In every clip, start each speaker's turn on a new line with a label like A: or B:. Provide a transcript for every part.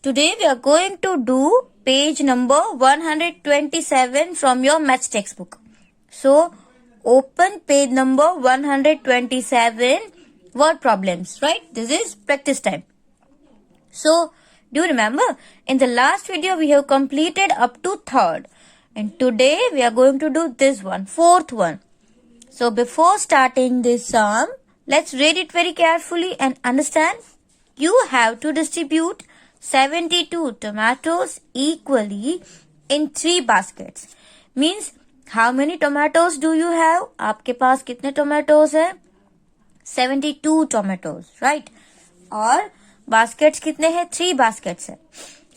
A: Today we are going to do page number 127 from your maths textbook. So open page number 127, word problems, right? This is practice time. So do you remember in the last video we have completed up to third, and today we are going to do this one, fourth one. So before starting this sum, let's read it very carefully and understand. You have to distribute 72 tomatoes equally in 3 baskets. Means how many tomatoes do you have? आपके पास कितने tomatoes है? 72 tomatoes, right? और baskets कितने हैं? 3 baskets है.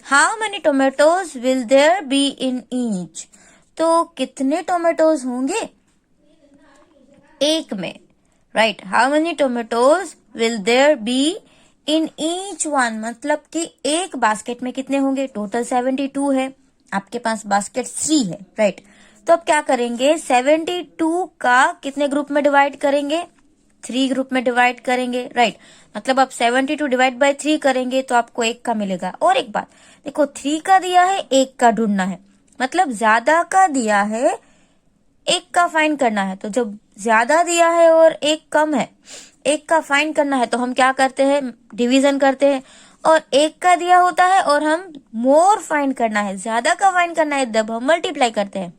A: How many tomatoes will there be in each? तो कितने tomatoes होंगे एक में, right? How many tomatoes will there be in each one? मतलब कि एक बास्केट में कितने होंगे? टोटल 72 है, आपके पास बास्केट 3 है, right? तो अब क्या करेंगे? 72 का कितने ग्रुप में डिवाइड करेंगे? 3 ग्रुप में डिवाइड करेंगे, right? मतलब आप 72 डिवाइड बाय 3 करेंगे तो आपको 1 का मिलेगा. और एक बात देखो, 3 का दिया है, 1 का ढूंढना है, मतलब ज्यादा का दिया है, 1 का फाइंड करना है. तो जब ज्यादा दिया है और 1 कम है, 1 का फाइंड करना है तो हम क्या करते हैं? डिवीजन करते हैं. और 1 का दिया होता है और हम मोर फाइंड करना है, ज्यादा का फाइंड करना है, तब हम मल्टीप्लाई करते हैं.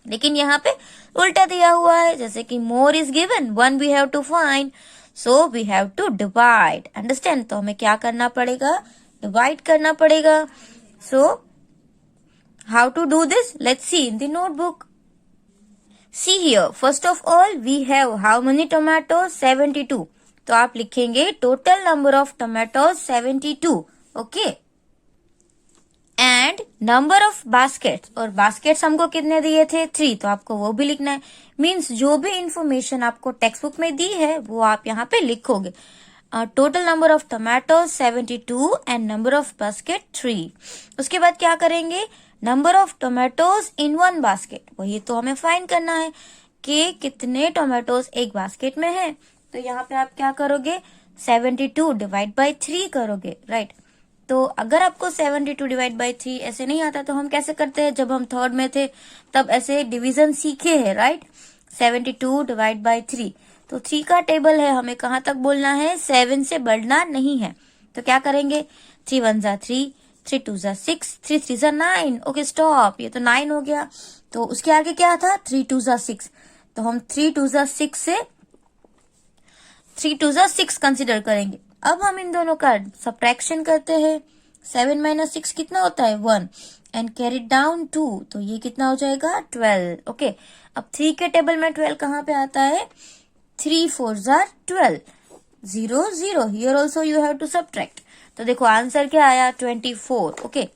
A: लेकिन यहाँ पे उल्टा दिया हुआ है, जैसे कि more is given, 1 we have to find, so we have to divide. Understand? तो हमें क्या करना पड़ेगा? डिवाइड करना पड़ेगा. So how to do this? Let's see in the notebook. See here, first of all we have how many tomatoes? 72. तो आप लिखेंगे total number of tomatoes 72, okay? And number of baskets, और baskets हमको कितने दिए थे? 3. तो आपको वो भी लिखना है. Means जो भी information आपको टेक्स्ट बुक में दी है वो आप यहाँ पे लिखोगे. Total number of tomatoes 72 and number of basket 3. उसके बाद क्या करेंगे? Number of tomatoes in 1 basket. वही तो हमें फाइंड करना है कि कितने टोमेटोज एक बास्केट में है. तो यहाँ पे आप क्या करोगे? 72 डिवाइड बाय 3 करोगे, राइट? तो अगर आपको 72 डिवाइड बाय 3 ऐसे नहीं आता तो हम कैसे करते हैं? जब हम थर्ड में थे तब ऐसे डिवीजन सीखे हैं, राइट? 72 divide by 3. तो 3 का टेबल है, हमें कहाँ तक बोलना है? 7 से बढ़ना नहीं है. तो क्या करेंगे? 3 1 जा 3, 3 2 जा 6, 3 3 जा 9. ओके स्टॉप, ये तो 9 हो गया. तो उसके आगे क्या था? 3 2 जा 6. तो हम 3 2 जा 6 से 3 2 जा 6 कंसिडर करेंगे. अब हम इन दोनों का सब्ट्रैक्शन करते हैं. 7 माइनस 6 कितना होता है? 1. And carry down 2. तो ये कितना हो जाएगा? 12. ओके, अब 3 के टेबल में 12 कहाँ पे आता है? 3 4 जा 12. 0 0. Here also you have to subtract. तो देखो आंसर क्या आया? 24. ओके,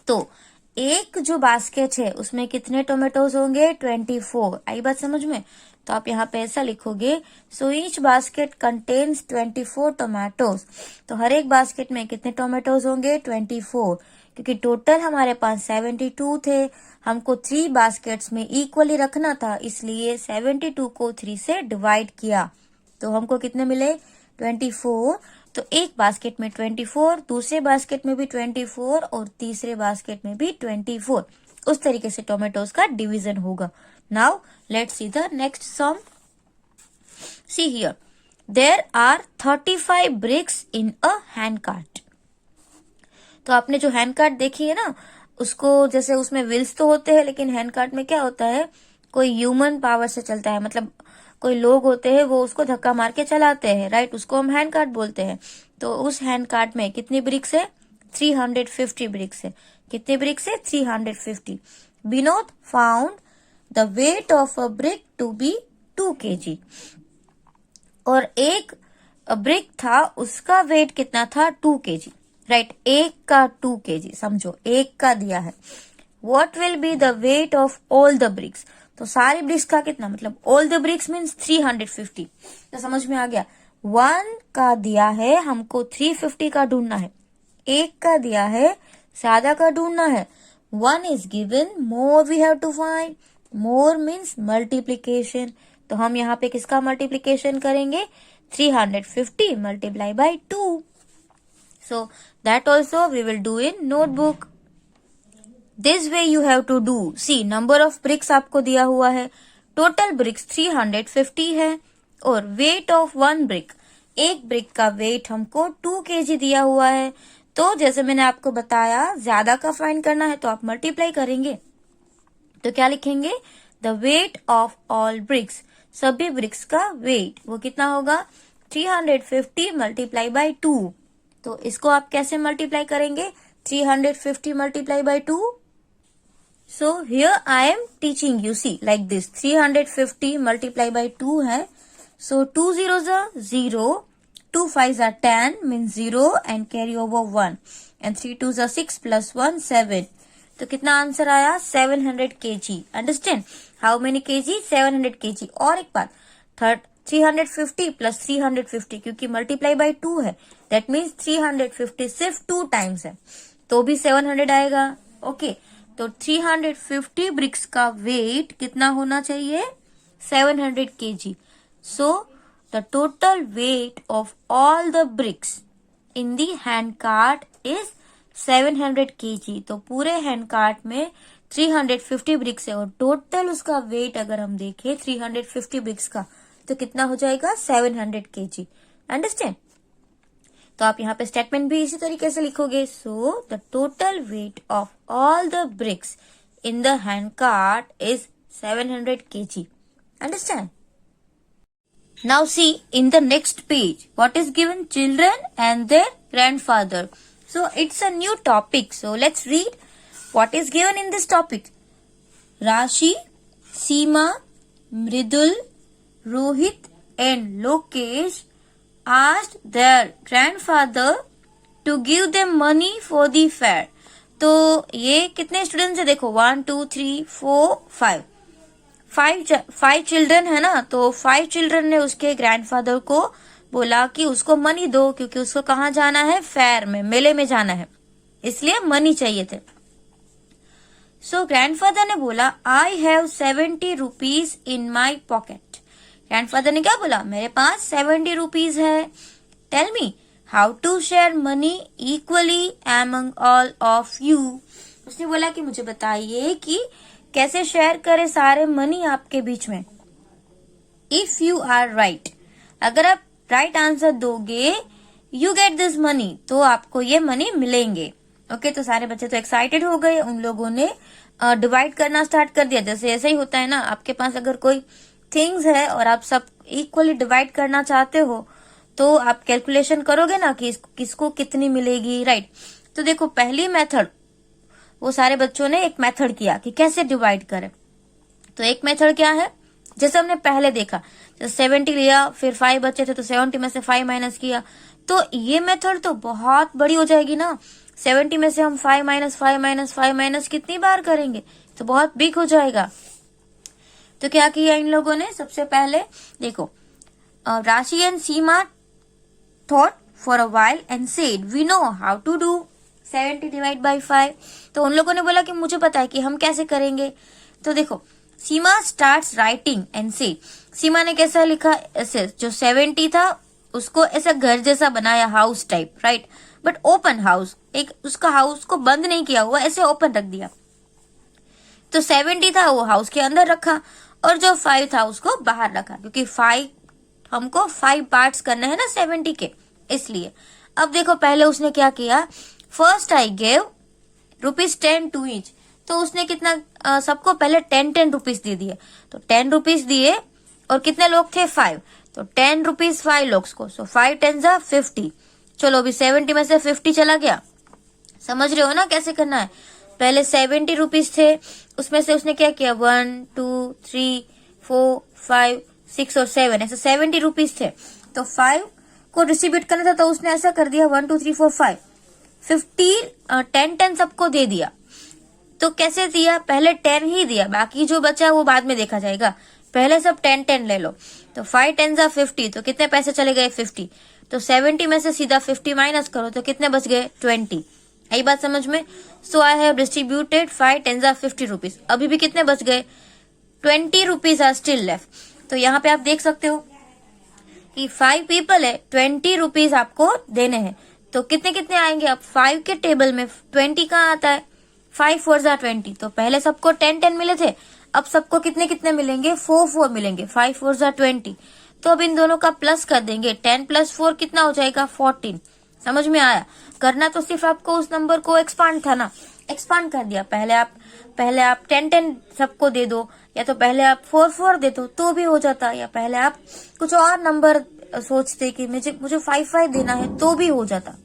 A: तो एक जो बास्केट है उसमें कितने टोमेटोज होंगे? 24. आई बात समझ में? तो आप यहाँ पे ऐसा लिखोगे, so each basket contains 24 tomatoes. तो हर एक बास्केट में कितने टोमेटोज होंगे? 24. क्योंकि टोटल हमारे पास 72 थे, हमको 3 बास्केट्स में इक्वली रखना था, इसलिए 72 को 3 से डिवाइड किया. तो हमको कितने मिले? 24. तो एक बास्केट में 24, दूसरे बास्केट में भी 24 और तीसरे बास्केट में भी 24. उस तरीके से टोमेटोज का डिवीजन होगा. Now let's see the next sum. See here, there are 35 bricks in a hand cart. तो आपने जो हैंड कार्ट देखी है ना, उसको जैसे उसमें व्हील्स तो होते हैं, लेकिन हैंड कार्ट में क्या होता है? कोई ह्यूमन पावर से चलता है, मतलब कोई लोग होते हैं वो उसको धक्का मार के चलाते हैं, राइट? उसको हम हैंड कार्ट बोलते हैं. तो उस हैंड कार्ट में कितनी ब्रिक्स है? 350 ब्रिक्स है. कितने ब्रिक्स है? 350. Vinod found the weight of a brick to be 2 kg. और एक ब्रिक था, उसका वेट कितना था? 2 kg, राइट? एक का 2 kg, समझो एक का दिया है. What will be the weight of all the bricks? तो सारी ब्रिक्स का कितना, मतलब ऑल द ब्रिक्स मीन्स 350. तो समझ में आ गया? 1 का दिया है, हमको 350 का ढूंढना है. एक का दिया है, ज्यादा का ढूंढना है. 1 is given, more we have to find. More means multiplication. तो हम यहाँ पे किसका मल्टीप्लीकेशन करेंगे? 350 multiply by 2. So that also we will do in notebook. This way you have to do. See, number of bricks आपको दिया हुआ है. Total bricks 350 है और weight of one brick, एक brick का weight हमको 2 kg दिया हुआ है. तो जैसे मैंने आपको बताया, ज्यादा का फाइंड करना है तो आप मल्टीप्लाई करेंगे. तो क्या लिखेंगे? The weight of all bricks, सभी ब्रिक्स का वेट वो कितना होगा? 350 मल्टीप्लाई बाई 2. तो इसको आप कैसे मल्टीप्लाई करेंगे? 350 multiply by 2. So here I am teaching you, see, like this. 350 multiply by 2 है. So 2 zeros are 0, 2 5s are 10, means 0 and carry over 1. And 3 2s are 6 plus 1, 7. तो कितना आंसर आया? 700 kg. Understand? How many kg? 700 kg. और एक बात, 350 plus 350, क्योंकि multiply by 2 है. That means 350 सिर्फ 2 times है. तो भी 700 आएगा. Okay. तो 350 ब्रिक्स का वेट कितना होना चाहिए? 700 kg. So the total weight of all the bricks in the hand cart is 700 kg. तो पूरे हैंड कार्ट में 350 ब्रिक्स है और टोटल उसका वेट अगर हम देखें 350 ब्रिक्स का तो कितना हो जाएगा? 700 kg. अंडरस्टैंड? तो आप यहाँ पे स्टेटमेंट भी इसी तरीके से लिखोगे. So the total weight of all the bricks in the hand cart is 700 kg. Understand? Now see in the next page what is given? Children and their grandfather. So it's a new topic. So let's read what is given in this topic. Rashi, Seema, Mridul, Rohit and Lokesh asked their grandfather to give them money for the fair. तो ये कितने students है? देखो 1 2 3 4 5 children है ना. तो 5 children ने उसके ग्रैंडफादर को बोला कि उसको मनी दो, क्योंकि उसको कहाँ जाना है? फेयर में, मेले में जाना है, इसलिए मनी चाहिए थे. सो ग्रैंडफादर ने बोला I have 70 rupees in my pocket. Grandfather ने क्या बोला? मेरे पास 70 रुपीज है. Tell me how to share money equally among all of you. उसने बोला कि मुझे बताइए कि कैसे शेयर करें सारे मनी आपके बीच में. इफ यू आर राइट, अगर आप राइट आंसर दोगे, यू गेट दिस मनी, तो आपको ये मनी मिलेंगे. ओके, तो सारे बच्चे तो एक्साइटेड हो गए. उन लोगों ने डिवाइड करना स्टार्ट कर दिया. जैसे ऐसा ही होता है ना, आपके पास अगर कोई थिंग्स है और आप सब इक्वली डिवाइड करना चाहते हो तो आप कैलकुलेशन करोगे ना कि किसको कितनी मिलेगी, राइट. तो देखो पहली मेथड, वो सारे बच्चों ने एक मेथड किया कि कैसे डिवाइड करें. तो एक मेथड क्या है? जैसे हमने पहले देखा, जैसे 70 लिया, फिर 5 बच्चे थे तो 70 में से 5 माइनस किया. तो ये मेथड तो बहुत बड़ी हो जाएगी ना. 70 में से हम 5 माइनस 5 माइनस 5 माइनस कितनी बार करेंगे? तो बहुत बिग हो जाएगा. तो क्या किया इन लोगों ने? सबसे पहले देखो, Rashi and Seema thought for a while and said we know how to do 70 divide by 5. तो उन लोगों ने बोला कि मुझे पता है कि हम कैसे करेंगे. तो देखो, सीमा स्टार्ट्स राइटिंग एंड सेड. सीमा ने कैसा लिखा? ऐसे, जो 70 था उसको ऐसा घर जैसा बनाया, house type, right, but open house. एक उसका हाउस को बंद नहीं किया हुआ, ऐसे ओपन रख दिया. तो 70 था वो हाउस के अंदर रखा और जो 5 था उसको बाहर रखा, क्योंकि 5 हमको 5 पार्ट्स करने हैं ना 70 के, इसलिए. अब देखो पहले उसने क्या किया? First I gave ₹10 to each. तो उसने कितना सबको पहले 10 रुपीज दे दिए. तो 10 रुपीज दिए और कितने लोग थे? 5. तो 10 रुपीज 5 लोग को. सो 5 10 50. चलो अभी 70 में से 50 चला गया. समझ रहे हो ना कैसे करना है? पहले 70 रुपीज थे, उसमें से उसने क्या किया? 1 2 3 4 5 6 और 7, ऐसे 70 रुपीज थे. तो 5 को डिस्ट्रीब्यूट करना था, तो उसने ऐसा कर दिया 1 2 3 4 5 50 10 सबको दे दिया. तो कैसे दिया? पहले 10 ही दिया, बाकी जो बचा वो बाद में देखा जाएगा. पहले सब 10 ले लो. तो 5 10 50. तो कितने पैसे चले गए? 50. तो 70 में से सीधा 50 माइनस करो तो कितने बच गए? 20. यही बात समझ में? सो आई हैव डिस्ट्रीब्यूटेड 5 10 50 रुपीज. अभी भी कितने बच गए? 20 रुपीज आर स्टिल लेफ्ट. तो यहाँ पे आप देख सकते हो कि 5 पीपल है, 20 रुपीज आपको देने हैं. तो कितने कितने आएंगे, अब 5 के टेबल में 20 कहाँ आता है, 5 4 जार 20, तो पहले सबको 10 10 मिले थे, अब सबको कितने कितने मिलेंगे, 4 4 मिलेंगे, 5 4 जार 20। तो अब इन दोनों का प्लस कर देंगे, 10 + 4 कितना हो जाएगा, 14। समझ में आया? करना तो सिर्फ आपको उस नंबर को एक्सपांड था ना, एक्सपांड कर दिया। पहले आप 10 10 सबको दे दो, या तो पहले आप 4 4 दे दो तो भी हो जाता, या पहले आप कुछ और नंबर सोचते कि मुझे 5 5 देना है तो भी हो जाता।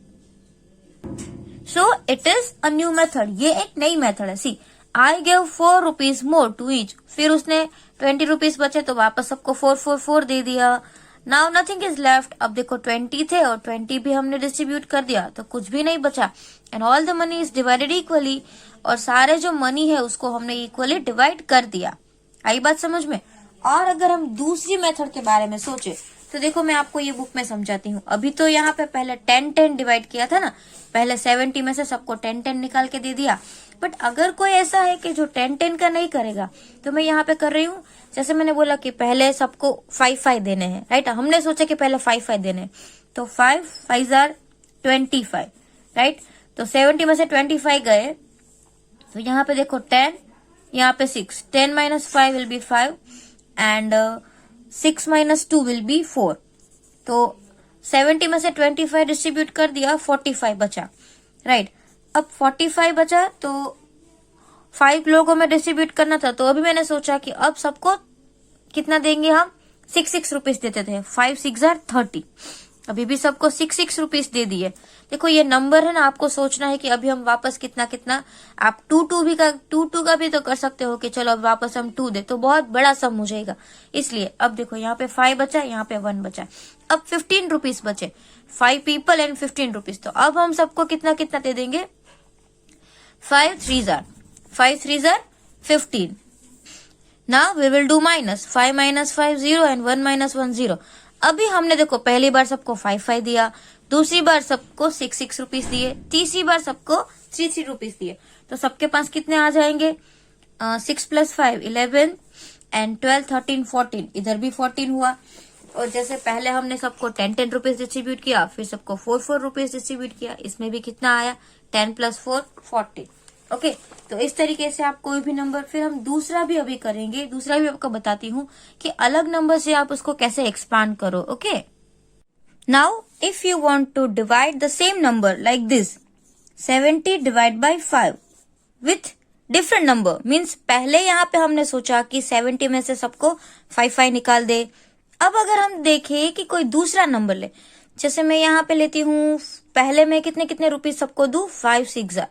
A: So it is a new method, ये एक नई मेथड है। See, I give 4 rupees more to each, फिर उसने 20 रुपीज बचे तो वापस सबको 4 4 4 दे दिया। नाउ नथिंग इज लेफ्ट, अब देखो 20 थे और 20 भी हमने डिस्ट्रीब्यूट कर दिया तो कुछ भी नहीं बचा। And all the money is divided equally, और सारे जो मनी है उसको हमने इक्वली डिवाइड कर दिया। आई बात समझ में? और अगर हम दूसरी मेथड के बारे में सोचे तो देखो मैं आपको ये बुक में समझाती हूँ। अभी तो यहाँ पे पहले 10 10 डिवाइड किया था ना, पहले 70 में से सबको 10 10 निकाल के दे दिया। बट अगर कोई ऐसा है कि जो 10 10 का नहीं करेगा, तो मैं यहाँ पे कर रही हूँ, जैसे मैंने बोला कि पहले सबको 5 5 देने हैं, राइट? हमने सोचा कि पहले 5 5 देने हैं, तो 5 5 जार 25, राइट? तो 70 में से 25 गए, तो यहाँ पे देखो 10, यहाँ पे 6, 10 - 5 will be 5 and 6 - 2 will be 4। तो 70 में से 25 डिस्ट्रीब्यूट कर दिया, 45 बचा, राइट? अब 45 बचा तो 5 लोगों में डिस्ट्रीब्यूट करना था, तो अभी मैंने सोचा कि अब सबको कितना देंगे हम, 6 6 रुपीज देते थे, 5 6 जार 30। अभी भी सबको 6 6 रुपीज दे दिए। देखो ये नंबर है ना, आपको सोचना है कि अभी हम वापस कितना कितना, आप 2 2 का भी तो कर सकते हो कि चलो अब वापस हम 2 दे, तो बहुत बड़ा सम हो जाएगा। इसलिए अब देखो यहाँ पे 5 बचा, यहाँ पे 1 बचा, अब 15 रुपीज बचे, 5 पीपल एंड 15 रुपीज। तो अब हम सबको कितना कितना दे देंगे, 5 3 जार 15। Now we will do minus, 5 - 5 0 and 1 - 1 0। अभी हमने देखो पहली बार सबको 5 5 दिया, दूसरी बार सबको 6 6 रुपीज दिए, तीसरी बार सबको 3 3 रुपीज दिए, तो सबके पास कितने आ जाएंगे, 6 + 5 11 एंड 12 13 14, इधर भी 14 हुआ। और जैसे पहले हमने सबको 10 10 रुपीज डिस्ट्रीब्यूट किया, फिर सबको 4 4 रुपीज डिस्ट्रीब्यूट किया, इसमें भी कितना आया, 10 + 4 14। ओके, तो इस तरीके से आप कोई भी नंबर, फिर हम दूसरा भी अभी करेंगे, दूसरा भी आपको बताती हूँ कि अलग नंबर से आप उसको कैसे एक्सपांड करो। Okay, now if you want to divide the same number like this, 70 divide by 5 with different number, means पहले यहाँ पे हमने सोचा कि 70 में से सबको 5 5 निकाल दे। अब अगर हम देखें कि कोई दूसरा नंबर ले, जैसे मैं यहाँ पे लेती हूँ, पहले मैं कितने कितने रुपीज सबको दू, 5 6 जार,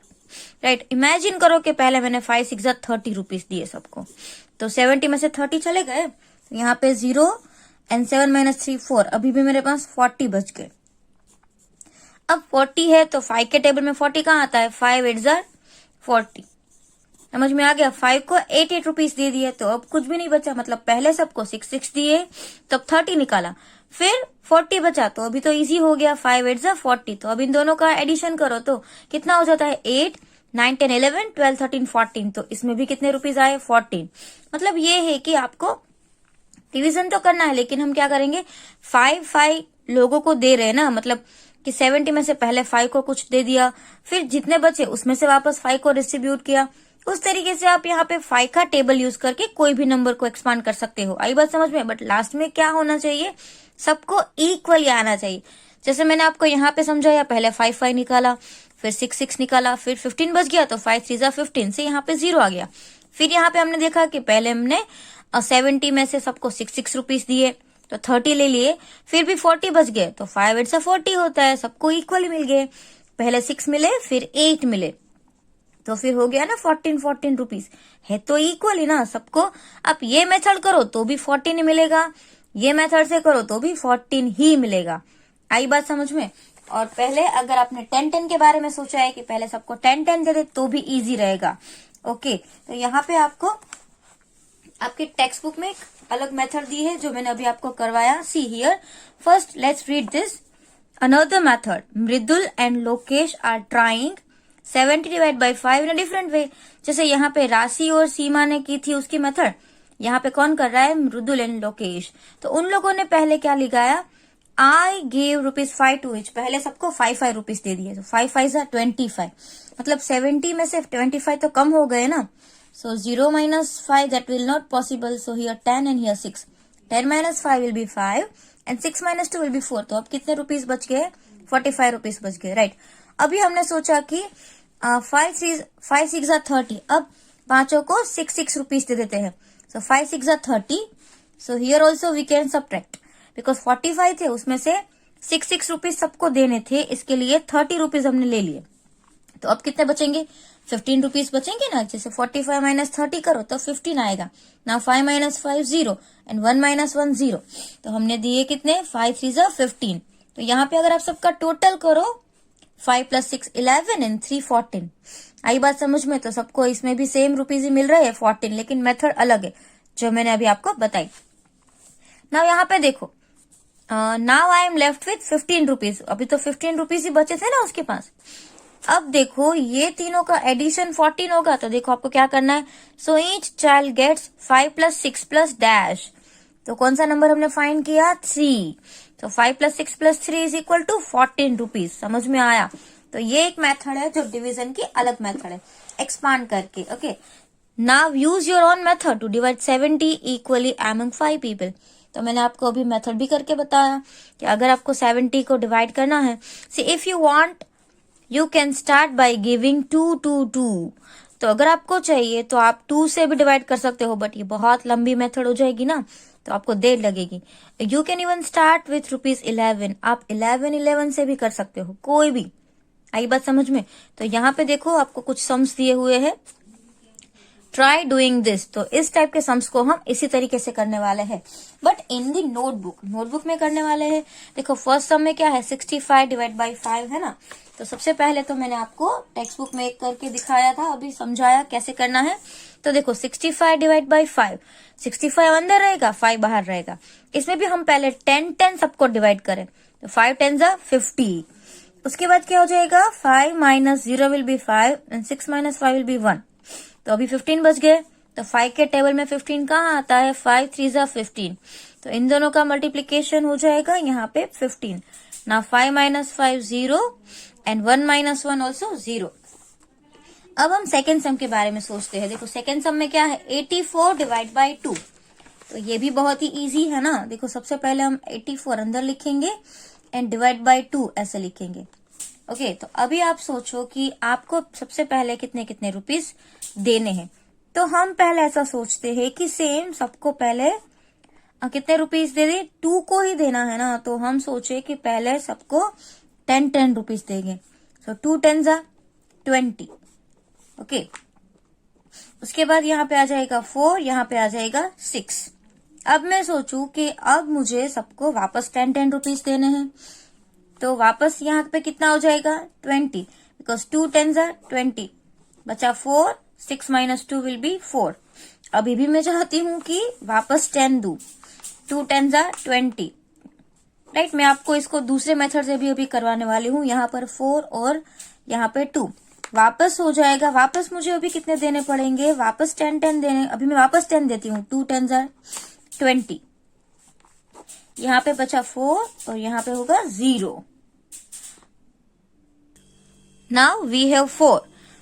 A: राइट? इमेजिन करो कि पहले मैंने 5 6 जार 30 रुपीज दिए सबको, तो 70 में से 30 चले गए, यहाँ पे 0 एंड 7 - 3 4, अभी भी मेरे पास 40 बच गए। अब 40 है तो 5 के टेबल में 40 कहाँ आता है, 5 8 जार 40। समझ में आ गया? 5 को 8 8 रुपीज दे दिए, तो अब कुछ भी नहीं बचा, मतलब पहले सबको 6 6 दिए, तब 30 निकाला, फिर 40 बचा, तो अभी तो इजी हो गया, 5 8 जार 40। तो अब इन दोनों का एडिशन करो तो कितना हो जाता है, 8 9 10 11 12 13 14, तो इसमें भी कितने रुपीज आए, 14। मतलब ये है कि आपको डिवीजन तो करना है, लेकिन हम क्या करेंगे, 5 5 लोगों को दे रहे हैं ना, मतलब कि 70 में से पहले 5 को कुछ दे दिया, फिर जितने बचे उसमें से वापस 5 को डिस्ट्रीब्यूट किया। उस तरीके से आप यहाँ पे 5 का टेबल यूज करके कोई भी नंबर को एक्सपांड कर सकते हो। आई बात समझ में? बट लास्ट में क्या होना चाहिए, सबको इक्वली आना चाहिए। जैसे मैंने आपको यहाँ पे समझाया, पहले 5 5 निकाला, फिर 6 6 निकाला, फिर 15 बच गया, तो 5 3 जार 15 से यहाँ पे 0 आ गया। फिर यहाँ पे हमने देखा कि पहले हमने 70 में से सबको 6 6 रुपीज दिए, तो 30 ले लिए, फिर भी 40 बच गए, तो 5 8 जार 40 होता है, सबको इक्वली मिल गए। पहले 6 मिले, फिर 8 मिले, तो फिर हो गया ना 14 14 रुपीज, है तो इक्वल ही ना सबको। आप ये मेथड करो तो भी 14 ही मिलेगा, ये मेथड से करो तो भी 14 ही मिलेगा। आई बात समझ में? और पहले अगर आपने 10 10 के बारे में सोचा है कि पहले सबको 10 10 दे दे तो भी इजी रहेगा। ओके, तो यहाँ पे आपको आपके टेक्स्ट बुक में एक अलग मेथड दी है जो मैंने अभी आपको करवाया। See here, first let's read this. Another method, Mridul and Lokesh are trying 70 divide by 5 in a different way. जैसे यहाँ पे राशि और सीमा ने की थी उसकी मेथड, यहाँ पे कौन कर रहा है, मृदुल एंड लोकेश। तो उन लोगों ने पहले क्या लगाया, आई गिव ₹5 टू ईच, पहले सबको 5 रुपीज दे दिए, तो 5 5 25, मतलब 70 में से 25 तो कम हो गए ना, सो 0 minus 5 that will not possible, so here 10 and here 6, 10 minus 5 will be 5 and 6 minus 2 will be 4, तो अब कितने रुपीज बच गए, 45 रुपीज बच गए, राइट। अभी हमने सोचा कि 5 6 30, अब पांचों को 6 रुपीज दे देते हैं, so 5 6 30, so here also we can subtract, because 45 थे उसमें से 6 रुपीज सबको देने थे, इसके लिए 30 रुपीज हमने ले लिए, तो अब कितने बचेंगे, 15 रुपीज बचेंगे ना, जैसे 45 माइनस 30 करो तो 15 आएगा ना, 5 minus 5 0 एंड 1 minus 1 0, तो हमने दिए कितने, 5 3 15, तो यहाँ पे अगर आप सबका टोटल करो 5 + 6 11 एंड 3 14, आई बात समझ में, तो सबको इसमें भी सेम रुपीज ही मिल रहे हैं 14, लेकिन मेथड अलग है जो मैंने अभी आपको बताई। नाउ यहाँ पे देखो, now I am left with 15 rupees, अभी तो 15 रुपीज ही बचे थे ना उसके पास। अब देखो ये तीनों का एडिशन 14 होगा, तो देखो आपको क्या करना है, so each child gets 5 + 6 + dash, तो कौन सा नंबर हमने फाइंड किया, 3, तो 5 + 6 + 3 इज इक्वल टू 14 रुपीज, समझ में आया। तो ये एक मेथड है जो डिवीजन की अलग मेथड है, एक्सपांड करके, okay. Now use your own method to divide 70 equally among 5 people, तो मैंने आपको अभी मेथड भी करके बताया कि अगर आपको 70 को डिवाइड करना है, see if you want you can start by giving 2 2 2, तो अगर आपको चाहिए तो आप 2 से भी डिवाइड कर सकते हो, बट ये बहुत लंबी मेथड हो जाएगी ना, तो आपको देर लगेगी। You can even start with ₹11, आप 11 से भी कर सकते हो, कोई भी, आई बात समझ में। तो यहाँ पे देखो आपको कुछ सम्स दिए हुए हैं, ट्राई डूइंग दिस, तो इस टाइप के सम्स को हम इसी तरीके से करने वाले हैं, बट इन दी नोटबुक में करने वाले हैं। देखो फर्स्ट सम में क्या है, 65 डिवाइड बाई 5 है ना, तो सबसे पहले तो मैंने आपको टेक्स्ट बुक में एक करके दिखाया था, अभी समझाया कैसे करना है। तो देखो 65 डिवाइड बाई 5, 65 अंदर रहेगा 5 बाहर रहेगा, इसमें भी हम पहले 10 सबको डिवाइड करें, तो 5 10 50, उसके बाद क्या हो जाएगा, 5 minus 0 will be 5 and 6 minus 5 will be 1, तो अभी 15 बच गए। तो 5 के टेबल में 15 कहाँ आता है, 5 3 15, तो इन दोनों का मल्टीप्लीकेशन हो जाएगा यहाँ पे 15, ना 5 minus 5 0 एंड 1 minus 1 ऑल्सो 0। अब हम सेकेंड सम के बारे में सोचते हैं। देखो सेकेंड सम में क्या है, 84 डिवाइड बाई 2, तो ये भी बहुत ही इजी है ना। देखो सबसे पहले हम 84 अंदर लिखेंगे एंड डिवाइड बाई 2 ऐसे लिखेंगे, ओके। तो अभी आप सोचो कि आपको सबसे पहले कितने कितने रुपीस देने हैं, तो हम पहले ऐसा सोचते हैं कि सेम सबको पहले कितने रुपीस दे दे, 2 को ही देना है ना, तो हम सोचे कि पहले सबको 10 रुपीस देंगे, तो 2 10 20, ओके। उसके बाद यहाँ पे आ जाएगा 4, यहाँ पे आ जाएगा 6। अब मैं सोचूं कि अब मुझे सबको वापस 10 रुपीस देने हैं, तो वापस यहाँ पे कितना हो जाएगा, 20, बिकॉज 2 10 20, बचा 4, 6 minus 2 will be 4। अभी भी मैं चाहती हूँ कि वापस 10 दूं, 2 10 20, राइट। मैं आपको इसको दूसरे मेथड से भी अभी करवाने वाली हूँ, यहाँ पर 4 और यहाँ पे 2 वापस हो जाएगा। वापस मुझे अभी कितने देने पड़ेंगे, वापस 10 देने, अभी मैं वापस 10 देती हूँ, 2 10 20, यहाँ पे बचा 4 और यहाँ पे होगा 0। Now we have 4,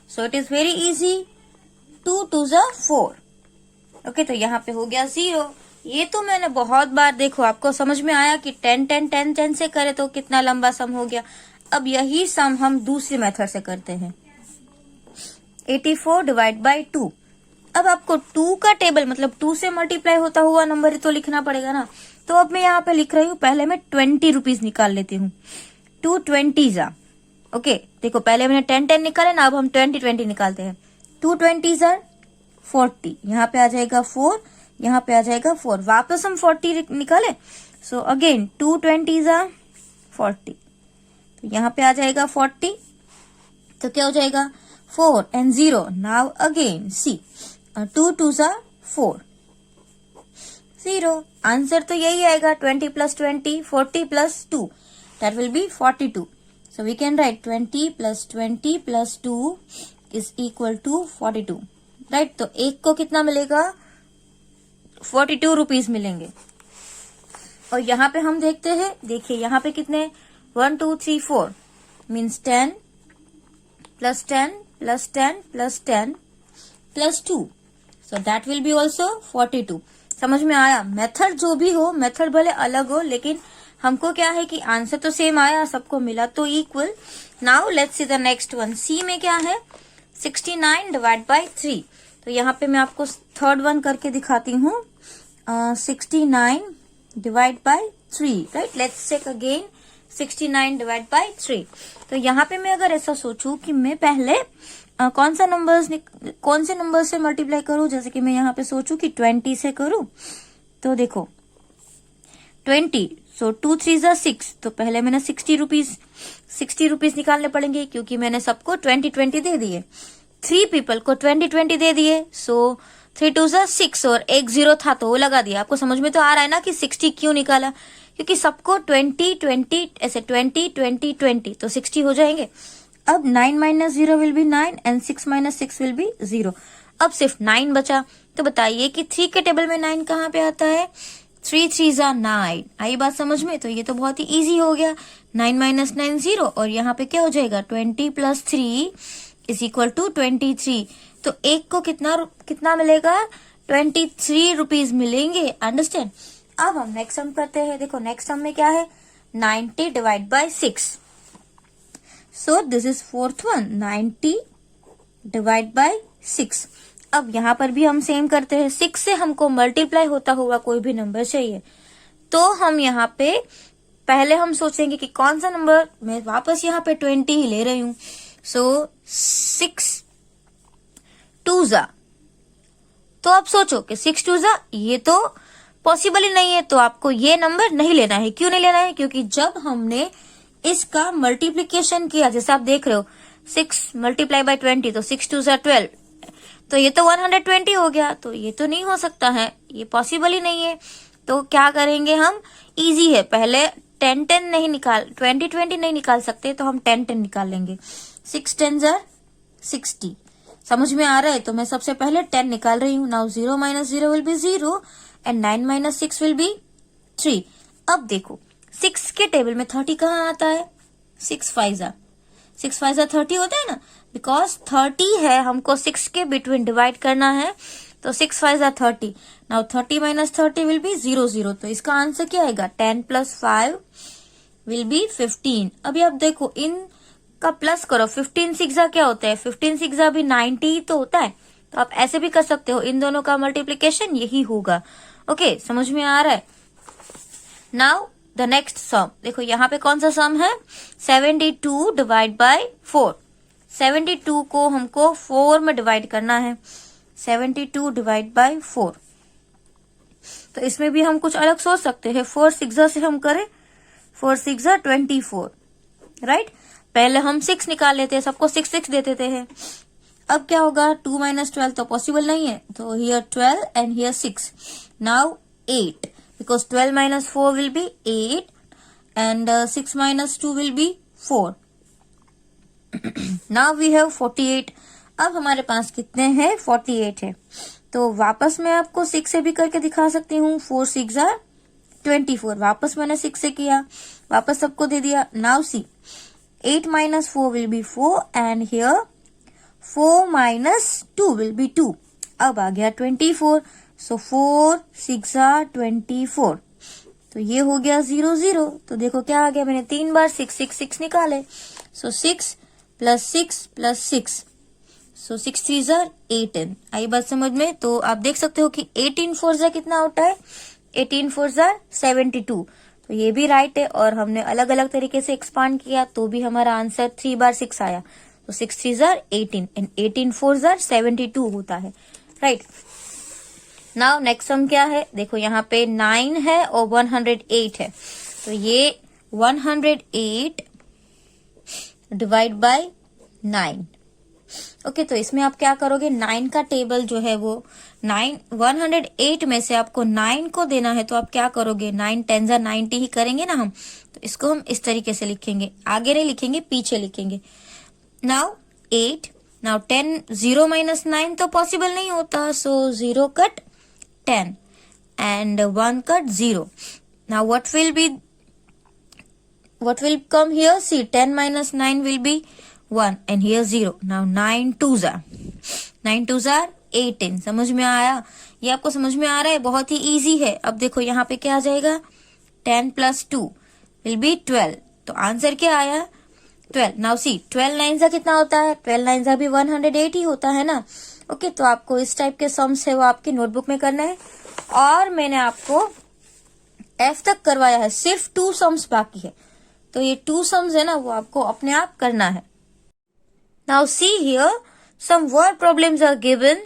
A: so it is very easy, 2 2 4, okay. तो यहाँ पे हो गया 0। ये तो मैंने बहुत बार, देखो आपको समझ में आया कि 10 10 10 10 से करे तो कितना लंबा सम हो गया। अब यही सम हम दूसरी मेथड से करते हैं, 84 डिवाइड बाई 2। अब आपको 2 का टेबल मतलब 2 से मल्टीप्लाई होता हुआ नंबर तो लिखना पड़ेगा ना, तो अब मैं यहाँ पे लिख रही हूँ, पहले मैं 20 रुपीज निकाल लेती हूँ, 2 20 ओके। देखो पहले मैंने 10 10 निकाले ना, अब हम 20 20 निकालते हैं, 2 20 40, यहाँ पे आ जाएगा 4, यहाँ पे आ जाएगा 4, वापस हम 40 निकाले, सो अगेन 2 20 40, तो यहाँ पे आ जाएगा 40, तो क्या हो जाएगा 4 and 0, now again see 2 2 4, 0। Answer तो यही आएगा, 20 + 20 40 + 2, that will be 42। So we can write 20 + 20 + 2 is equal to 42, right. तो एक को कितना मिलेगा, 42 रुपीज मिलेंगे, और यहाँ पे हम देखते हैं, देखिए यहाँ पे कितने 1 2 3 4 means 10 plus 10 plus 10 plus 10 plus 2, so that will B also 42। समझ में आया? मेथड जो भी हो, मेथड भले अलग हो, लेकिन हमको क्या है कि आंसर तो सेम आया, सबको मिला तो equal. Now let's see the next one. C में क्या है? 69 डिवाइड बाई 3। तो यहाँ पे मैं आपको थर्ड वन करके दिखाती हूँ। 69 divide by 3, right. Let's check again 69 divide by 3। तो यहाँ पे मैं अगर ऐसा सोचूं कि मैं पहले कौन से नंबर से मल्टीप्लाई करूं, जैसे कि मैं यहाँ पे सोचूं कि 20 से करूं, तो देखो 20, सो 2 3 जा 6, तो पहले मैंने 60 रुपीज निकालने पड़ेंगे, क्योंकि मैंने सबको 20 दे दिए। 3 पीपल को 20 दे दिए, सो 3 2 जा 6 और एक 0 था तो वो लगा दिया। आपको समझ में तो आ रहा है ना कि 60 क्यों निकाला? क्योंकि सबको 20 ऐसे 20 तो 60 हो जाएंगे। अब 9 minus 0 will be 9 and 6 minus 6 will be 0। अब सिर्फ 9 बचा। तो बताइए कि 3 के टेबल में 9 कहाँ पे आता है? 3 3 जा 9। आई बात समझ में? तो ये तो बहुत ही इजी हो गया। 9 माइनस 9 0, और यहाँ पे क्या हो जाएगा? 20 प्लस 3 इज इक्वल टू 23। तो एक को कितना मिलेगा? 23 रुपीज मिलेंगे। अंडरस्टैंड? अब हम नेक्स्ट सम करते हैं। देखो नेक्स्ट सम में क्या है? 90 divide by 6। So this is fourth one, 90 divide by 6। अब यहाँ पर भी हम सेम करते हैं। 6 से हमको मल्टीप्लाई होता हुआ कोई भी नंबर चाहिए, तो हम यहाँ पे पहले हम सोचेंगे कि कौन सा नंबर। मैं वापस यहाँ पे 20 ही ले रही हूँ। सो 6 2 जा, तो आप सोचो कि 6 2 जा, ये तो पॉसिबल ही नहीं है, तो आपको ये नंबर नहीं लेना है। क्यों नहीं लेना है? क्योंकि जब हमने इसका मल्टीप्लीकेशन किया, जैसे आप देख रहे हो 6 मल्टीप्लाई बाय 20, तो 6 2 जा 12, तो ये तो 120 हो गया। तो ये तो नहीं हो सकता है, ये पॉसिबल ही नहीं है। तो क्या करेंगे हम? इजी है, पहले 10 10 नहीं निकाल 20 20 नहीं निकाल सकते, तो हम 10 10 निकाल लेंगे। 6 10 जा 60। समझ में आ रहा है? तो मैं सबसे पहले 10 निकाल रही हूँ। Now 0 minus 0 will be 0 and 9 minus 6 will be 3। अब देखो 6 के टेबल में 30 कहाँ आता है? 6 5 जा 30 होता है ना, बिकॉज 30 है, हमको 6 के बिटवीन डिवाइड करना है, तो 6 5 जा 30। Now 30 minus 30 will be 0 0। तो इसका आंसर क्या आएगा? 10 प्लस 5 विल बी 15। अभी आप देखो इन का प्लस करो। 15 6 जा क्या होता है? 15 6 जा भी 90 तो होता है, तो आप ऐसे भी कर सकते हो। इन दोनों का मल्टीप्लीकेशन यही होगा। ओके, समझ में आ रहा है? नाउ द नेक्स्ट सम। देखो यहाँ पे कौन सा सम है? 72 डिवाइड बाय 4। 72 को हमको 4 में डिवाइड करना है। 72 डिवाइड बाय 4, तो इसमें भी हम कुछ अलग सोच सकते हैं। 4 6 से हम करें, 4 6 24, राइट। पहले हम 6 निकाल लेते हैं, सबको 6 6 दे देते हैं। अब क्या होगा? 2 माइनस 12 तो पॉसिबल नहीं है, तो here 12 and here 6। Now 8, because 12 minus 4 will be 8 and 6 minus 2 will be 4. Now we have 48. अब हमारे पास कितने हैं? 48 है। तो वापस मैं आपको 6 से भी करके दिखा सकती हूँ। 4 6 जा 24, वापस मैंने 6 से किया, वापस सबको दे दिया। Now see, 8 minus 4 will be 4 and here 4 minus 2 will be 2. अब आ गया 24, सो 4 6 जा 24, तो ये हो गया 0 0। तो देखो क्या आ गया? मैंने 3 बार 6 6 6 निकाले, सो 6 प्लस 6 प्लस 6, सो 6 3 जा 18। आई बात समझ में? तो आप देख सकते हो कि 18 4 जा कितना होता है? 18 4 जा 72। तो ये भी राइट है, और हमने अलग अलग तरीके से एक्सपांड किया तो भी हमारा आंसर 3 बार 6 आया। तो 6 3 जा 18 एंड 18 4 जा 72 होता है, राइट। नाउ नेक्स्ट सम क्या है? देखो यहाँ पे 9 है और 108 है, तो ये 108 डिवाइड बाय 9। ओके, तो इसमें आप क्या करोगे? 9 का टेबल जो है वो 108 में से आपको 9 को देना है, तो आप क्या करोगे? 9 10 जा 90 ही करेंगे ना हम, तो इसको हम इस तरीके से लिखेंगे, आगे नहीं लिखेंगे, पीछे लिखेंगे। नाउ 8, नाउ 10 0 माइनस 9 तो पॉसिबल नहीं होता, सो 0 cut 10 and 1 cut 0. Now what will come here? See, 10 minus 9 will be 1 and here 0. Now 9 twos are 18. समझ में आया? ये आपको समझ में आ रहा है? बहुत ही इजी है. अब देखो यहाँ पे क्या आ जाएगा? 10 plus 2 will be 12. तो आंसर क्या आया? 12. नाउ सी 12 9 का कितना होता है? 12 9 का भी 108 ही होता है ना. ओके, तो आपको इस टाइप के सम्स है वो आपकी नोटबुक में करना है. और मैंने आपको F तक करवाया है, सिर्फ 2 सम्स बाकी है. तो ये 2 सम्स है ना, वो आपको अपने आप करना है. Now see here, some word problems are given.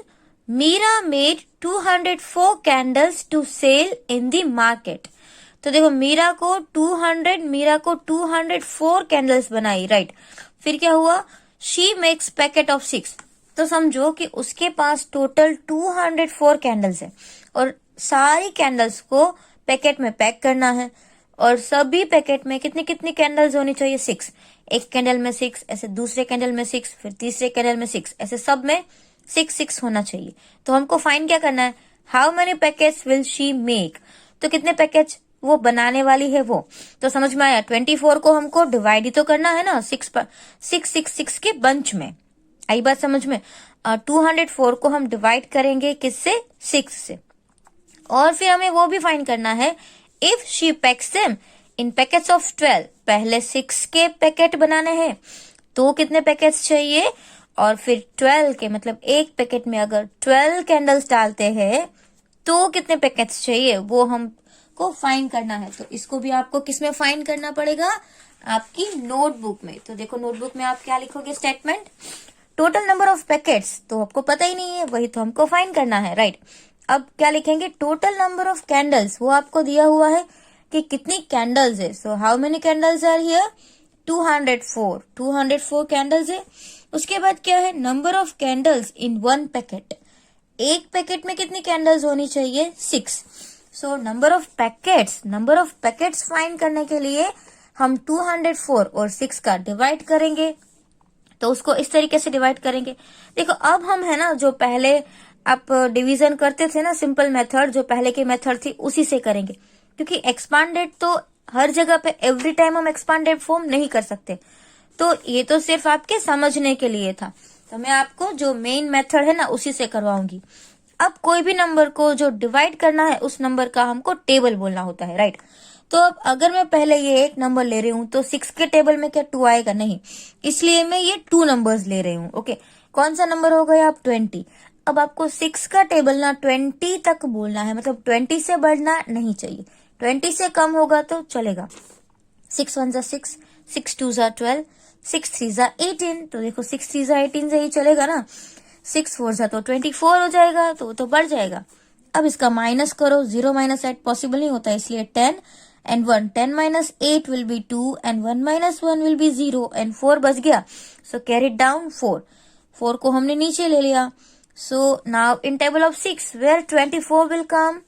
A: Meera made 204 candles to sell in the market. तो देखो मीरा को 204 कैंडल्स बनाई, राइट. फिर क्या हुआ? She makes packet of 6. तो समझो कि उसके पास टोटल 204 कैंडल्स है और सारी कैंडल्स को पैकेट में पैक करना है. और सभी पैकेट में कितनी कितनी कैंडल्स होनी चाहिए? 6. एक कैंडल में 6, ऐसे दूसरे कैंडल में 6, फिर तीसरे कैंडल में 6, ऐसे सब में 6 होना चाहिए. तो हमको फाइंड क्या करना है? How many packets will she make. तो कितने पैकेट्स वो बनाने वाली है वो. तो समझ में आया? 24 को हमको डिवाइड ही तो करना है ना 6 के बंच में. आई बात समझ में? 204 को हम डिवाइड करेंगे किससे? 6 से. और फिर हमें वो भी फाइंड करना है, if she PACS them in packets of 12. पहले 6 के पैकेट बनाने हैं तो कितने पैकेट्स चाहिए, और फिर 12 के मतलब एक पैकेट में अगर 12 कैंडल्स डालते हैं तो कितने पैकेट्स चाहिए, वो हमको फाइंड करना है. तो इसको भी आपको किसमें फाइंड करना पड़ेगा? आपकी नोटबुक में. तो देखो नोटबुक में आप क्या लिखोगे? Statement total number of packets. तो आपको पता ही नहीं है, वही तो हमको फाइंड करना है, राइट. अब क्या लिखेंगे? Total number of candles. वो आपको दिया हुआ है कि कितनी कैंडल्स है. So how many candles are here? 204 candles है. उसके बाद क्या है? Number of candles in 1 packet. एक पैकेट में कितनी कैंडल्स होनी चाहिए? 6. So number of packets find करने के लिए हम 204 और 6 का डिवाइड करेंगे. तो उसको इस तरीके से डिवाइड करेंगे. देखो अब हम है ना, जो पहले आप डिवीजन करते थे ना, सिंपल मेथड, जो पहले की मेथड थी उसी से करेंगे. क्योंकि एक्सपांडेड तो हर जगह पे एवरी टाइम हम एक्सपांडेड फॉर्म नहीं कर सकते. तो ये तो सिर्फ आपके समझने के लिए था. तो मैं आपको जो मेन मेथड है ना उसी से करवाऊंगी. अब कोई भी नंबर को जो डिवाइड करना है उस नंबर का हमको टेबल बोलना होता है, राइट. तो अब अगर मैं पहले ये एक नंबर ले रही हूं तो 6 के टेबल में क्या 2 आएगा? नहीं. इसलिए मैं ये 2 नंबर्स ले रही हूँ. ओके, कौन सा नंबर हो गया? आप 20. अब आपको 6 का टेबल ना 20 तक बोलना है, मतलब 20 से बढ़ना नहीं चाहिए. 20 से कम होगा तो चलेगा. 6 1 6, 6 2 12, 6 3 18. तो देखो 6 3 18 से ही चलेगा ना. 6 4 तो 24 हो जाएगा, तो वो तो बढ़ जाएगा. अब इसका माइनस करो. 0 - 8 पॉसिबल नहीं होता, इसलिए 10 and 1. 10 - 8 will be 2 and 1 - 1 will be 0 and 4 बच गया. So carry it down 4. 4 को हमने नीचे ले लिया. So now in table of 6 where 24 will come?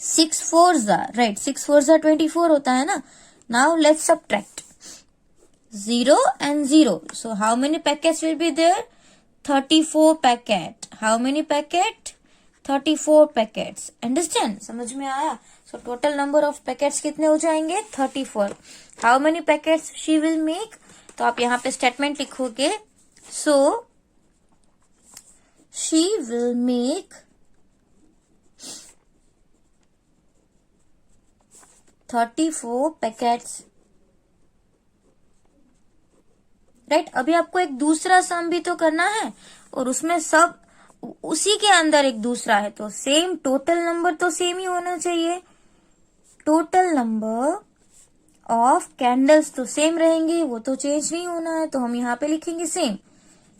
A: 6 4s are, right. 6 4s are 24 होता है ना. Now let's subtract 0 and 0. So how many packets will be there? 34 packet. How many packet? 34 packets. Understand? समझ में आया? So total number of packets कितने हो जाएंगे? 34. How many packets she will make? तो आप यहाँ पे स्टेटमेंट लिखोगे. सो she will make 34 packets, right. अभी आपको एक दूसरा सम भी तो करना है और उसमें सब उसी के अंदर एक दूसरा है, तो सेम टोटल नंबर तो सेम ही होना चाहिए. टोटल नंबर ऑफ कैंडल्स तो सेम रहेंगे, वो तो चेंज नहीं होना है. तो हम यहाँ पे लिखेंगे same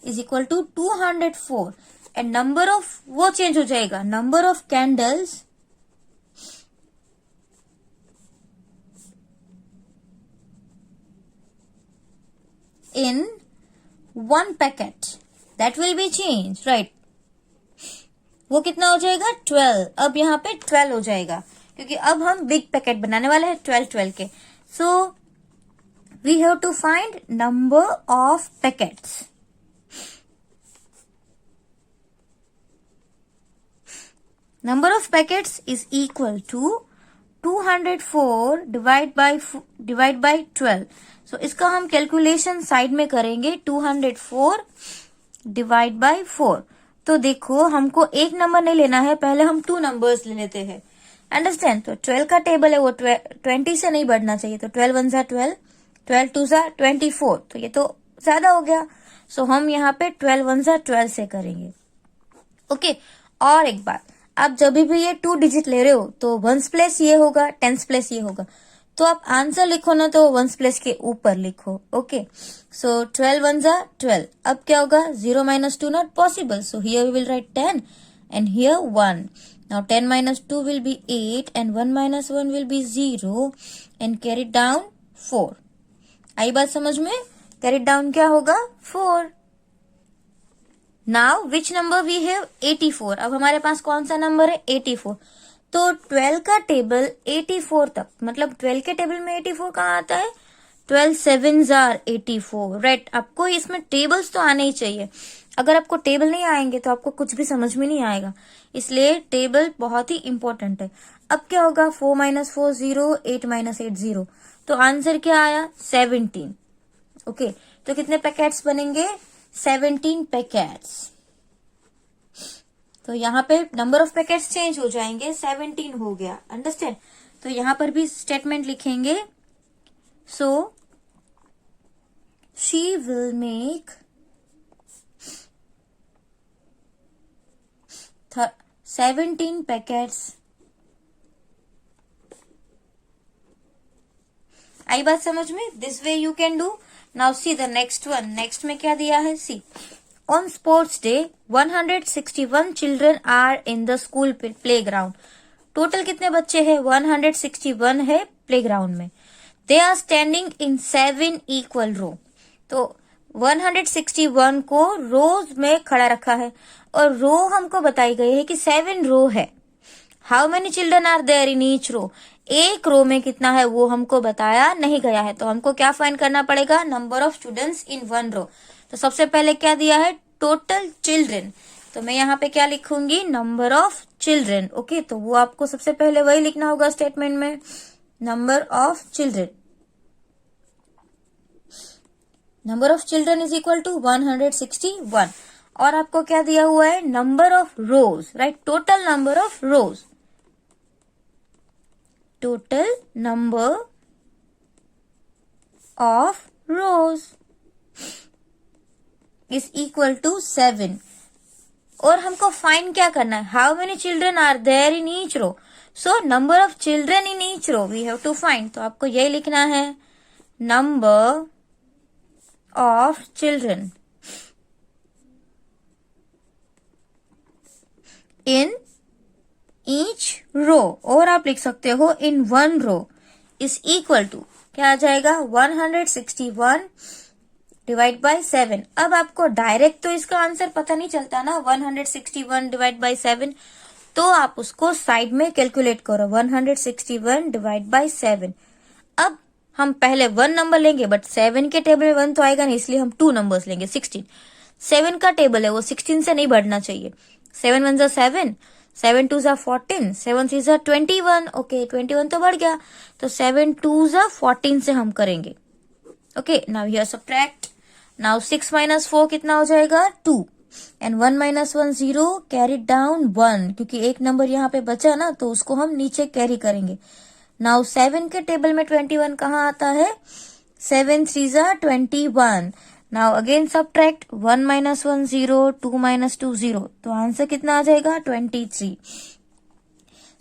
A: is equal to 204 and number of, वो चेंज हो जाएगा, number of candles in 1 packet. That will be change, right. वो कितना हो जाएगा? 12. अब यहाँ पे 12 हो जाएगा क्योंकि अब हम बिग पैकेट बनाने वाले हैं 12 के. So we have to find number of packets. Number of packets is equal to 204 divide by 12. So इसका हम कैलकुलेशन साइड में करेंगे. 204 डिवाइड बाय 4. तो देखो हमको एक नंबर नहीं लेना है, पहले हम 2 नंबर्स ले लेते हैं. अंडरस्टैंड. तो 12 का टेबल है वो 20 से नहीं बढ़ना चाहिए. तो 12 1 जा 12, 12 2 जा 24. तो ये तो ज्यादा हो गया. सो हम यहाँ पे 12 1 जा 12 से करेंगे. ओके. और एक बात, आप जब भी ये 2 डिजिट ले रहे हो तो 1s प्लेस ये होगा, 10s प्लेस ये होगा. तो आप आंसर लिखो ना तो 1s प्लेस के ऊपर लिखो. ओके. सो 12 1 जा 12. अब क्या होगा? 0 minus 2 not possible. So here we will write 10 and here 1. Now 10 minus 2 will be 8 and 1 minus 1 will be 0 and carry down 4. आई बात समझ में? कैरी डाउन क्या होगा? 4. Now which number we have? 84. अब हमारे पास कौन सा नंबर है? 84. तो 12 का टेबल 84 तक, मतलब 12 के टेबल में 84 कहाँ आता है? 12 7s are 84. राइट. आपको इसमें टेबल्स तो आने ही चाहिए. अगर आपको टेबल नहीं आएंगे तो आपको कुछ भी समझ में नहीं आएगा. इसलिए टेबल बहुत ही इंपॉर्टेंट है. अब क्या होगा? 4 minus 4 0, 8 minus 8 0. तो आंसर क्या आया? 17. ओके. तो कितने पैकेट्स बनेंगे? 17 पैकेट्स. तो यहाँ पे नंबर ऑफ पैकेट्स चेंज हो जाएंगे. 17 हो गया. अंडरस्टैंड. तो यहाँ पर भी स्टेटमेंट लिखेंगे. So she will make 17 packets. आई बात समझ में? This way you can do. Now see the next one. Next में क्या दिया है? See, on sports day 161 children are in the school playground. Total कितने बच्चे हैं? 161 है प्लेग्राउंड में. They are standing in 7 equal row. तो 161 को रोज में खड़ा रखा है और रो हमको बताई गई है कि 7 रो है. How many children are there in each row? एक रो में कितना है वो हमको बताया नहीं गया है. तो हमको क्या फाइंड करना पड़ेगा? नंबर ऑफ स्टूडेंट्स इन 1 रो. तो सबसे पहले क्या दिया है? Total children. तो मैं यहाँ पे क्या लिखूंगी? Number of children. ओके. तो वो आपको सबसे पहले वही लिखना होगा स्टेटमेंट में, number of children. Number of children is equal to 161. और आपको क्या दिया हुआ है? Number of rows. Right. Total number of rows. Total number of rows is equal to 7. और हमको फाइंड क्या करना है? How many children are there in each row. So number of children in each row we have to find. तो आपको यही लिखना है, number of children in each row. और आप लिख सकते हो in 1 row is equal to क्या आ जाएगा? 161 डिवाइड बाय 7. अब आपको डायरेक्ट तो इसका आंसर पता नहीं चलता ना, 161 डिवाइड बाय 7. तो आप उसको साइड में कैलकुलेट करो. 161 डिवाइड बाय 7. अब हम पहले 1 नंबर लेंगे, बट 7 के टेबल में 1 तो आएगा नहीं, इसलिए हम 2 नंबर्स लेंगे. 16. 7 का टेबल है वो 16 से नहीं बढ़ना चाहिए. 7 1 जा 7, 7 2 जा 14, 7 3 जा 21. ओके. 21 तो बढ़ गया. तो 7 2 जा 14 से हम करेंगे. Okay. Now here subtract. Now 6 minus 4 कितना हो जाएगा? 2. And 1 minus 1 0, carry down 1. क्योंकि एक नंबर यहाँ पे बचा ना, तो उसको हम नीचे कैरी करेंगे. नाउ 7 के टेबल में 21 कहाँ आता है? 7 3 जा 21. Now again subtract. 1 minus 1 0, 2 minus 2 0. तो आंसर कितना आ जाएगा? 23.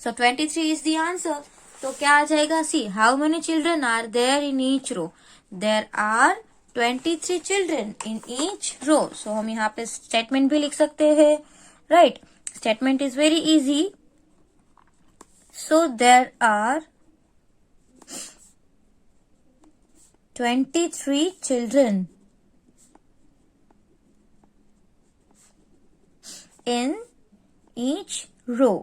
A: So 23 is the answer. तो क्या आ जाएगा? See, how many children are there in each row? There are 23 children in each row. So हम यहाँ पे स्टेटमेंट भी लिख सकते हैं. Right. Statement is very easy. So there are 23 children in each row.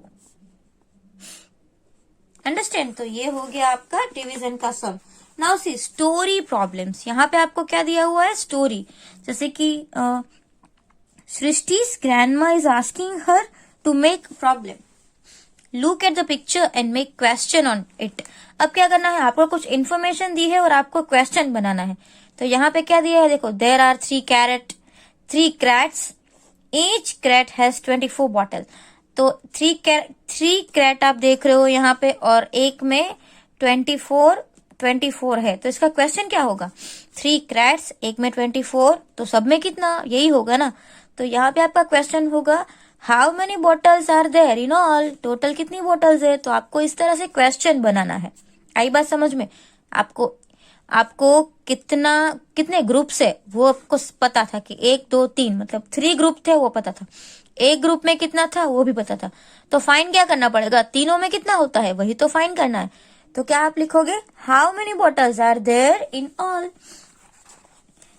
A: Understand. तो ये हो गया आपका डिवीजन का sum. Now see story problems. यहाँ पे आपको क्या दिया हुआ है? स्टोरी. जैसे कि सृष्टि's grandma is asking her to make problem. Look at the picture and make question on it. अब क्या करना है, आपको कुछ इन्फॉर्मेशन दी है और आपको क्वेश्चन बनाना है। तो यहाँ पे क्या दिया है, देखो, there are 3 crats, each crate has 24 bottle. तो 3 crate आप देख रहे हो यहाँ पे, और एक में 24 है। तो इसका क्वेश्चन क्या होगा, 3 crats, एक में 24, तो सब में कितना, यही होगा ना। तो यहाँ पे आपका क्वेश्चन होगा, how many bottles are there in all, total कितनी बॉटल्स है। तो आपको इस तरह से क्वेश्चन बनाना है। आई बात समझ में? आपको कितने ग्रुप्स है वो आपको पता था कि 1 2 3, मतलब 3 ग्रुप थे वो पता था। एक ग्रुप में कितना था वो भी पता था। तो फाइन क्या करना पड़ेगा, तीनों में कितना होता है वही तो फाइन करना है। तो क्या आप लिखोगे, how many bottles are there in all.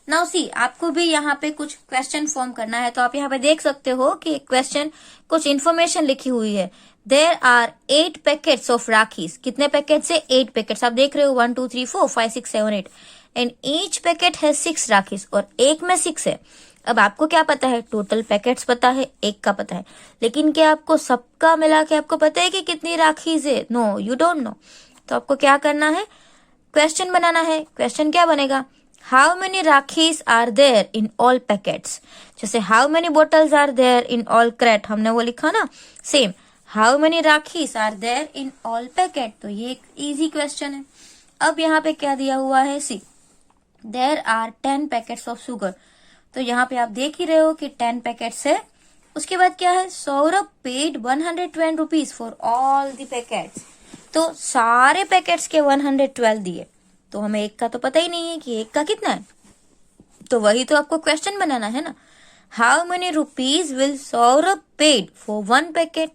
A: Now see, आपको भी यहाँ पे कुछ क्वेश्चन फॉर्म करना है। तो आप यहाँ पे देख सकते हो कि क्वेश्चन कुछ इन्फॉर्मेशन लिखी हुई है। There are 8 packets of rakhis. कितने पैकेट्स है, 8 पैकेट्स। आप देख रहे हो 1 2 3 4 5 6 7 8 एंड ईच पैकेट है 6 राखीज, और एक में 6 है। अब आपको क्या पता है, टोटल पैकेट्स पता है, एक का पता है, लेकिन क्या आपको सबका मिला के आपको पता है कि कितनी राखीज है? No, you don't know. तो आपको क्या करना है, क्वेश्चन बनाना है। क्वेश्चन क्या बनेगा, how many rakhis are there in all packets. जैसे how many bottles are there in all crate, हमने वो लिखा ना, same how many rakhis are there in all packet. तो ये एक इजी क्वेश्चन है। अब यहाँ पे क्या दिया हुआ है, see, there are 10 packets of sugar. तो यहाँ पे आप देख ही रहे हो कि 10 पैकेट्स है। उसके बाद क्या है, Saurabh paid 112 rupees for all the packets. तो सारे पैकेट्स के 112 दिए। तो हमें एक का तो पता ही नहीं है कि एक का कितना है, तो वही तो आपको क्वेश्चन बनाना है ना। How many rupees will Saurabh paid for 1 packet.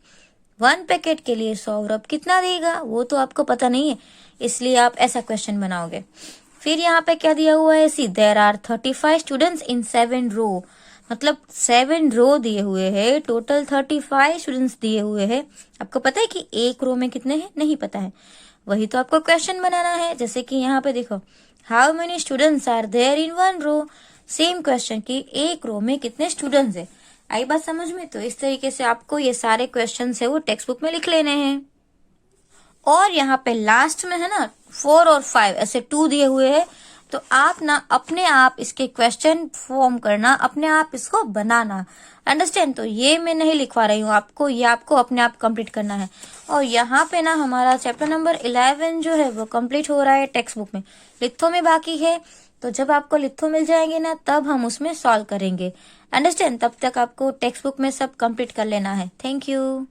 A: 1 packet के लिए सौरभ कितना देगा वो तो आपको पता नहीं है, इसलिए आप ऐसा क्वेश्चन बनाओगे। फिर यहाँ पे क्या दिया हुआ है, see, there are 35 students in 7 रो। मतलब 7 रो दिए हुए हैं, टोटल 35 स्टूडेंट्स दिए हुए हैं। आपको पता है कि एक रो में कितने हैं, नहीं पता है, वही तो आपको क्वेश्चन बनाना है। जैसे कि यहाँ पे देखो, how many students are there in 1 row. Same question कि एक रो में कितने स्टूडेंट्स है। आई बात समझ में? तो इस तरीके से आपको ये सारे क्वेश्चन है वो टेक्स्ट बुक में लिख लेने हैं। और यहाँ पे लास्ट में है ना 4 और 5 ऐसे 2 दिए हुए हैं। तो आप ना अपने आप इसके क्वेश्चन फॉर्म करना, अपने आप इसको बनाना। अंडरस्टैंड? तो ये मैं नहीं लिखवा रही हूँ आपको, ये आपको अपने आप कंप्लीट करना है। और यहाँ पे ना हमारा चैप्टर नंबर 11 जो है वो कंप्लीट हो रहा है टेक्स्ट बुक में। लिथो में बाकी है, तो जब आपको लिथो मिल जाएंगे ना तब हम उसमें सॉल्व करेंगे। अंडरस्टैंड? तब तक आपको टेक्स्ट बुक में सब कंप्लीट कर लेना है। Thank you.